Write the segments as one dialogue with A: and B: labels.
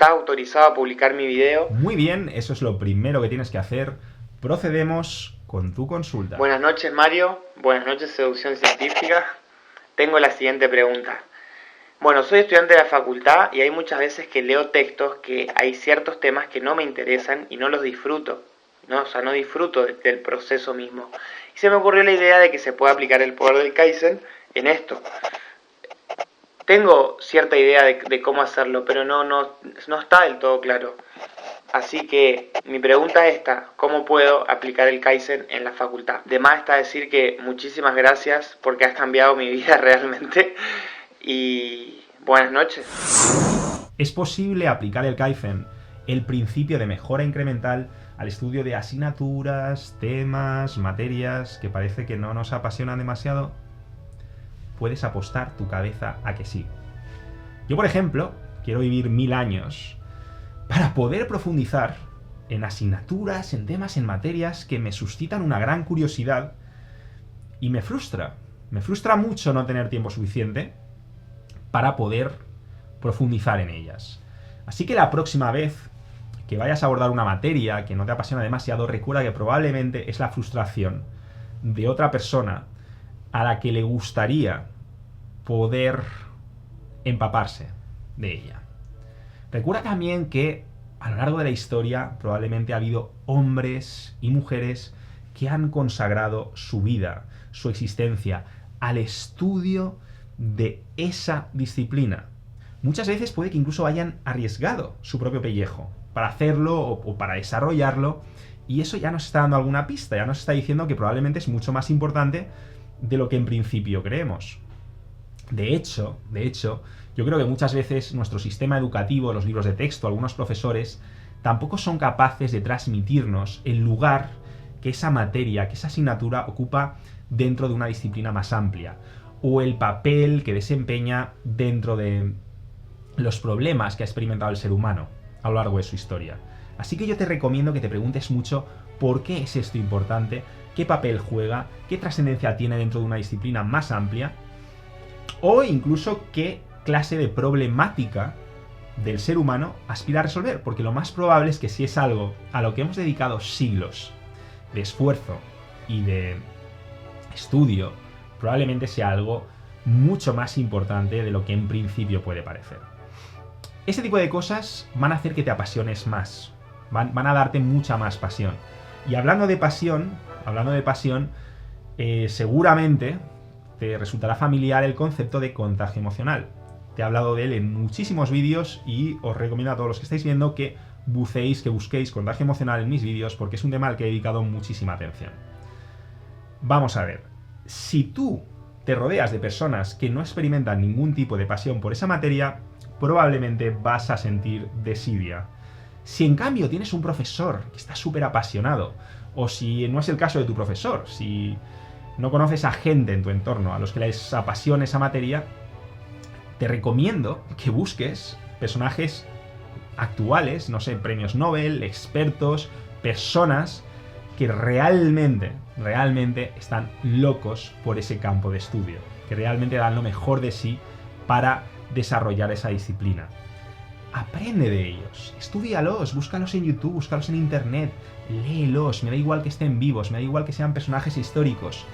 A: ¿Estás autorizado a publicar mi video?
B: Muy bien, eso es lo primero que tienes que hacer. Procedemos con tu consulta.
A: Buenas noches, Mario. Buenas noches, Seducción Científica. Tengo la siguiente pregunta. Bueno, soy estudiante de la facultad y hay muchas veces que leo textos que hay ciertos temas que no me interesan y no los disfruto, ¿no? O sea, no disfruto del proceso mismo. Y se me ocurrió la idea de que se pueda aplicar el poder del Kaizen en esto. Tengo cierta idea de cómo hacerlo, pero no está del todo claro. Así que mi pregunta es esta: ¿cómo puedo aplicar el Kaizen en la facultad? De más está decir que muchísimas gracias porque has cambiado mi vida realmente. Y buenas noches.
B: Es posible aplicar el Kaizen, el principio de mejora incremental, al estudio de asignaturas, temas, materias que parece que no nos apasionan demasiado. Puedes apostar tu cabeza a que sí. Yo, por ejemplo, quiero vivir 1000 años para poder profundizar en asignaturas, en temas, en materias que me suscitan una gran curiosidad y me frustra. Me frustra mucho no tener tiempo suficiente para poder profundizar en ellas. Así que la próxima vez que vayas a abordar una materia que no te apasiona demasiado, recuerda que probablemente es la frustración de otra persona a la que le gustaría poder empaparse de ella. Recuerda también que a lo largo de la historia probablemente ha habido hombres y mujeres que han consagrado su vida, su existencia, al estudio de esa disciplina. Muchas veces puede que incluso hayan arriesgado su propio pellejo para hacerlo o para desarrollarlo, y eso ya nos está dando alguna pista, ya nos está diciendo que probablemente es mucho más importante de lo que en principio creemos. De hecho, yo creo que muchas veces nuestro sistema educativo, los libros de texto, algunos profesores, tampoco son capaces de transmitirnos el lugar que esa materia, que esa asignatura ocupa dentro de una disciplina más amplia, o el papel que desempeña dentro de los problemas que ha experimentado el ser humano a lo largo de su historia. Así que yo te recomiendo que te preguntes mucho por qué es esto importante, qué papel juega, qué trascendencia tiene dentro de una disciplina más amplia, o incluso qué clase de problemática del ser humano aspira a resolver, porque lo más probable es que si es algo a lo que hemos dedicado siglos de esfuerzo y de estudio, probablemente sea algo mucho más importante de lo que en principio puede parecer. Este tipo de cosas van a hacer que te apasiones más, van a darte mucha más pasión. Y hablando de pasión, seguramente te resultará familiar el concepto de contagio emocional. Te he hablado de él en muchísimos vídeos y os recomiendo a todos los que estáis viendo que busquéis contagio emocional en mis vídeos, porque es un tema al que he dedicado muchísima atención. Vamos a ver, si tú te rodeas de personas que no experimentan ningún tipo de pasión por esa materia, probablemente vas a sentir desidia. Si en cambio tienes un profesor que está súper apasionado, o si no es el caso de tu profesor, si no conoces a gente en tu entorno a los que les apasiona esa materia, te recomiendo que busques personajes actuales, no sé, premios Nobel, expertos, personas que realmente están locos por ese campo de estudio, que realmente dan lo mejor de sí para desarrollar esa disciplina. Aprende de ellos, estúdialos, búscalos en YouTube, búscalos en internet, léelos, me da igual que estén vivos, me da igual que sean personajes históricos.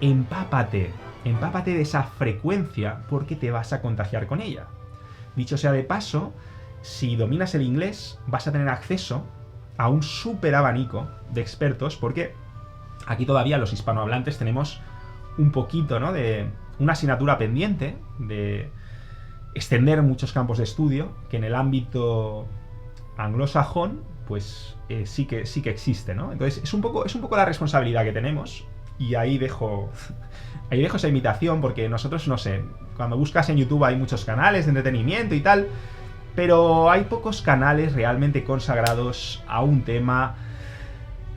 B: Empápate de esa frecuencia porque te vas a contagiar con ella. Dicho sea de paso, si dominas el inglés vas a tener acceso a un súper abanico de expertos, porque aquí todavía los hispanohablantes tenemos un poquito, ¿no?, de una asignatura pendiente de extender muchos campos de estudio que en el ámbito anglosajón pues sí que existe, ¿no? Entonces es un poco la responsabilidad que tenemos, y ahí dejo esa invitación, porque nosotros, no sé, cuando buscas en YouTube hay muchos canales de entretenimiento y tal, pero hay pocos canales realmente consagrados a un tema,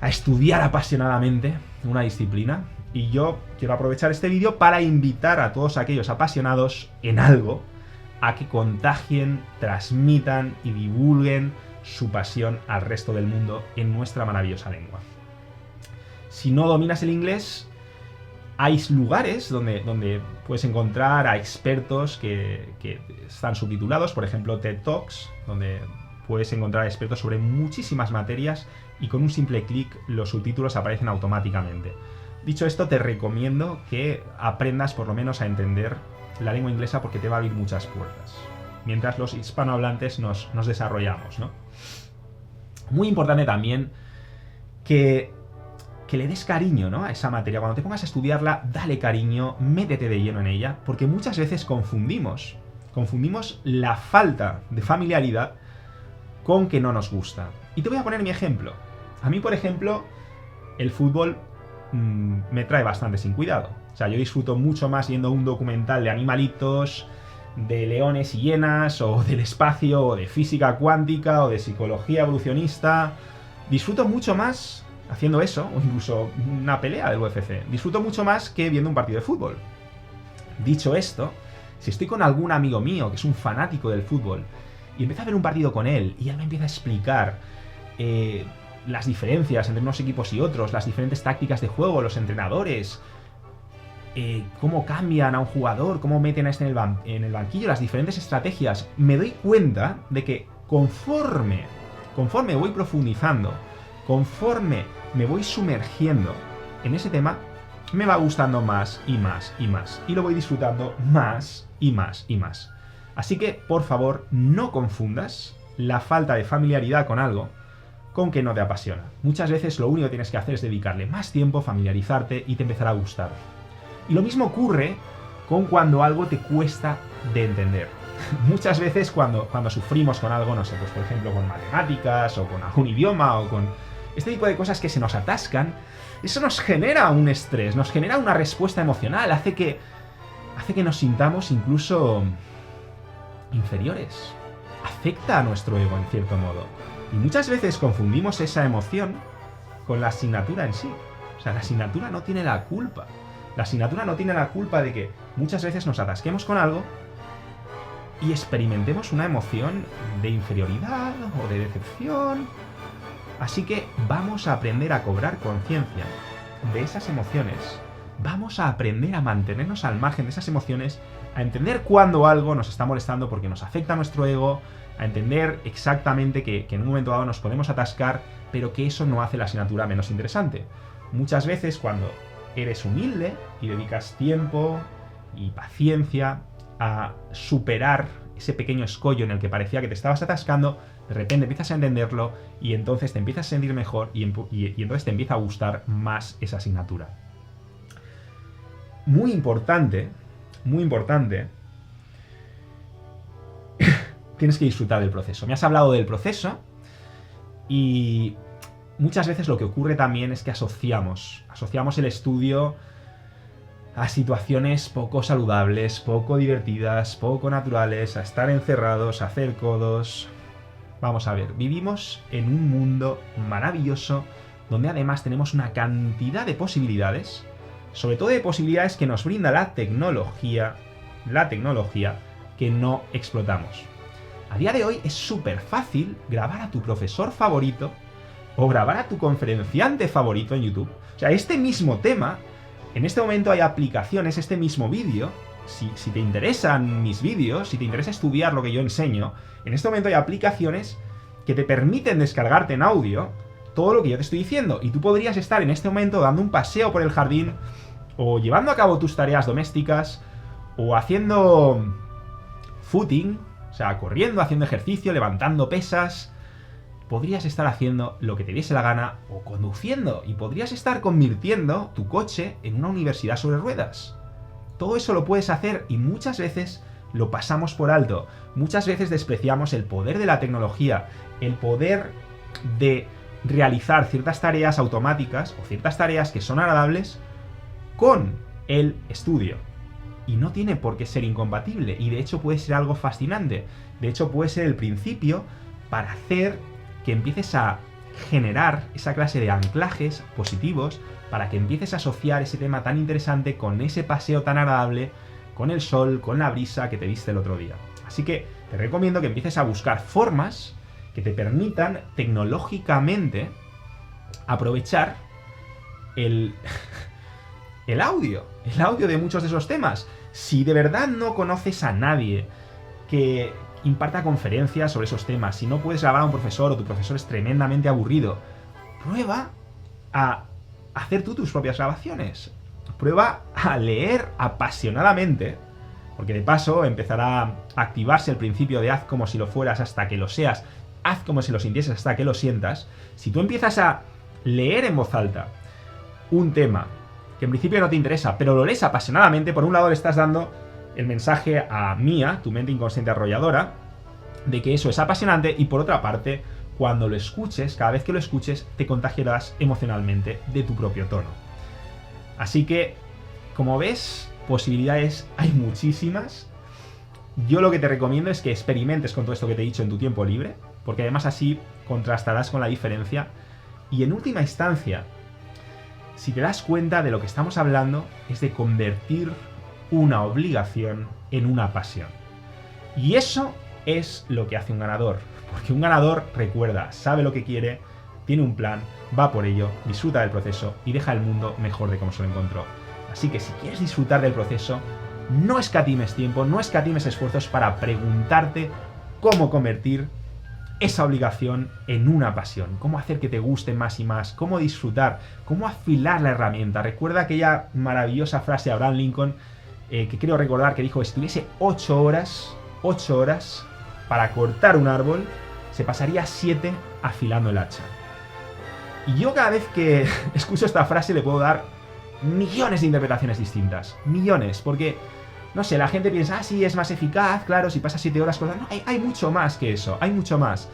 B: a estudiar apasionadamente una disciplina. Y yo quiero aprovechar este vídeo para invitar a todos aquellos apasionados en algo a que contagien, transmitan y divulguen su pasión al resto del mundo en nuestra maravillosa lengua. Si no dominas el inglés, hay lugares donde puedes encontrar a expertos que están subtitulados, por ejemplo TED Talks, donde puedes encontrar expertos sobre muchísimas materias y con un simple clic los subtítulos aparecen automáticamente. Dicho esto, te recomiendo que aprendas por lo menos a entender la lengua inglesa porque te va a abrir muchas puertas, mientras los hispanohablantes nos desarrollamos, ¿no? Muy importante también que le des cariño, ¿no?, a esa materia. Cuando te pongas a estudiarla, dale cariño, métete de lleno en ella, porque muchas veces confundimos la falta de familiaridad con que no nos gusta. Y te voy a poner mi ejemplo. A mí, por ejemplo, el fútbol me trae bastante sin cuidado. O sea, yo disfruto mucho más viendo un documental de animalitos, de leones y hienas, o del espacio, o de física cuántica, o de psicología evolucionista. Disfruto mucho más haciendo eso, o incluso una pelea del UFC. Disfruto mucho más que viendo un partido de fútbol. Dicho esto, si estoy con algún amigo mío que es un fanático del fútbol y empiezo a ver un partido con él y él me empieza a explicar las diferencias entre unos equipos y otros, las diferentes tácticas de juego, los entrenadores, cómo cambian a un jugador, cómo meten a este en el banquillo, las diferentes estrategias, me doy cuenta de que conforme voy profundizando, conforme me voy sumergiendo en ese tema, me va gustando más y más y más. Y lo voy disfrutando más y más y más. Así que, por favor, no confundas la falta de familiaridad con algo con que no te apasiona. Muchas veces lo único que tienes que hacer es dedicarle más tiempo, familiarizarte y te empezará a gustar. Y lo mismo ocurre con cuando algo te cuesta de entender. Muchas veces cuando sufrimos con algo, no sé, pues por ejemplo con matemáticas o con algún idioma o con este tipo de cosas que se nos atascan, eso nos genera un estrés, nos genera una respuesta emocional, hace que nos sintamos incluso inferiores. Afecta a nuestro ego en cierto modo. Y muchas veces confundimos esa emoción con la asignatura en sí. O sea, la asignatura no tiene la culpa. La asignatura no tiene la culpa de que muchas veces nos atasquemos con algo y experimentemos una emoción de inferioridad o de decepción. Así que vamos a aprender a cobrar conciencia de esas emociones. Vamos a aprender a mantenernos al margen de esas emociones, a entender cuándo algo nos está molestando porque nos afecta a nuestro ego, a entender exactamente que en un momento dado nos podemos atascar, pero que eso no hace la asignatura menos interesante. Muchas veces cuando eres humilde y dedicas tiempo y paciencia a superar ese pequeño escollo en el que parecía que te estabas atascando, de repente empiezas a entenderlo y entonces te empiezas a sentir mejor y entonces te empieza a gustar más esa asignatura. Muy importante, tienes que disfrutar del proceso. Me has hablado del proceso y muchas veces lo que ocurre también es que asociamos el estudio a situaciones poco saludables, poco divertidas, poco naturales, a estar encerrados, a hacer codos. Vamos a ver, vivimos en un mundo maravilloso donde además tenemos una cantidad de posibilidades, sobre todo de posibilidades que nos brinda la tecnología que no explotamos. A día de hoy es súper fácil grabar a tu profesor favorito o grabar a tu conferenciante favorito en YouTube. O sea, este mismo tema, en este momento hay aplicaciones, este mismo vídeo, si te interesan mis vídeos, si te interesa estudiar lo que yo enseño, en este momento hay aplicaciones que te permiten descargarte en audio todo lo que yo te estoy diciendo. Y tú podrías estar en este momento dando un paseo por el jardín, o llevando a cabo tus tareas domésticas, o haciendo footing, o sea, corriendo, haciendo ejercicio, levantando pesas. Podrías estar haciendo lo que te diese la gana, o conduciendo, y podrías estar convirtiendo tu coche en una universidad sobre ruedas. Todo eso lo puedes hacer y muchas veces lo pasamos por alto. Muchas veces despreciamos el poder de la tecnología, el poder de realizar ciertas tareas automáticas o ciertas tareas que son agradables con el estudio. Y no tiene por qué ser incompatible, y de hecho puede ser algo fascinante. De hecho puede ser el principio para hacer que empieces a generar esa clase de anclajes positivos, para que empieces a asociar ese tema tan interesante con ese paseo tan agradable, con el sol, con la brisa que te diste el otro día. Así que te recomiendo que empieces a buscar formas que te permitan tecnológicamente aprovechar el audio de muchos de esos temas. Si de verdad no conoces a nadie que imparta conferencias sobre esos temas. Si no puedes grabar a un profesor o tu profesor es tremendamente aburrido, prueba a hacer tú tus propias grabaciones. Prueba a leer apasionadamente, porque de paso empezará a activarse el principio de haz como si lo fueras hasta que lo seas, haz como si lo sintieses hasta que lo sientas. Si tú empiezas a leer en voz alta un tema que en principio no te interesa, pero lo lees apasionadamente, por un lado le estás dando el mensaje a Mía, tu mente inconsciente arrolladora, de que eso es apasionante, y por otra parte, cuando lo escuches, cada vez que lo escuches, te contagiarás emocionalmente de tu propio tono. Así que, como ves, posibilidades hay muchísimas. Yo lo que te recomiendo es que experimentes con todo esto que te he dicho en tu tiempo libre, porque además así contrastarás con la diferencia. Y en última instancia, si te das cuenta de lo que estamos hablando, es de convertir una obligación en una pasión. Y eso es lo que hace un ganador. Porque un ganador, recuerda, sabe lo que quiere, tiene un plan, va por ello, disfruta del proceso y deja el mundo mejor de como se lo encontró. Así que si quieres disfrutar del proceso, no escatimes tiempo, no escatimes esfuerzos para preguntarte cómo convertir esa obligación en una pasión, cómo hacer que te guste más y más, cómo disfrutar, cómo afilar la herramienta. Recuerda aquella maravillosa frase de Abraham Lincoln, que creo recordar que dijo que si tuviese 8 horas para cortar un árbol, se pasaría 7 afilando el hacha. Y yo cada vez que escucho esta frase le puedo dar millones de interpretaciones distintas. Millones, porque, no sé, la gente piensa, sí, es más eficaz, claro, si pasas 7 horas cortando. No, hay mucho más que eso, hay mucho más.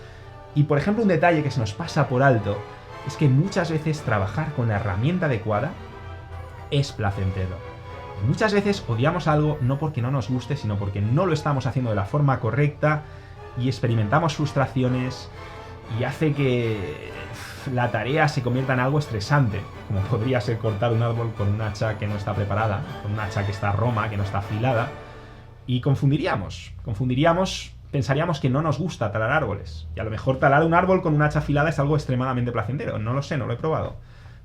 B: Y, por ejemplo, un detalle que se nos pasa por alto es que muchas veces trabajar con la herramienta adecuada es placentero. Muchas veces odiamos algo no porque no nos guste, sino porque no lo estamos haciendo de la forma correcta y experimentamos frustraciones y hace que la tarea se convierta en algo estresante, como podría ser cortar un árbol con un hacha que no está preparada, con un hacha que está roma, que no está afilada, y confundiríamos, pensaríamos que no nos gusta talar árboles, y a lo mejor talar un árbol con un hacha afilada es algo extremadamente placentero, no lo sé, no lo he probado,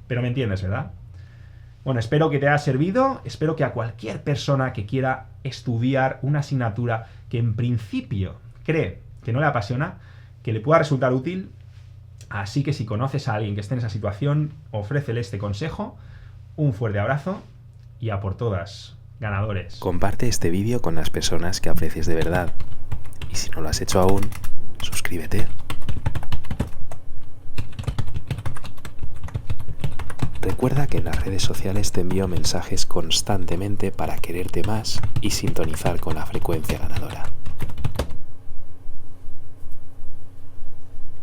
B: pero me entiendes, ¿verdad? Bueno, espero que te haya servido, espero que a cualquier persona que quiera estudiar una asignatura que en principio cree que no le apasiona, que le pueda resultar útil. Así que si conoces a alguien que esté en esa situación, ofrécele este consejo. Un fuerte abrazo y a por todas, ganadores.
C: Comparte este vídeo con las personas que aprecies de verdad. Y si no lo has hecho aún, suscríbete. Recuerda que en las redes sociales te envío mensajes constantemente para quererte más y sintonizar con la frecuencia ganadora.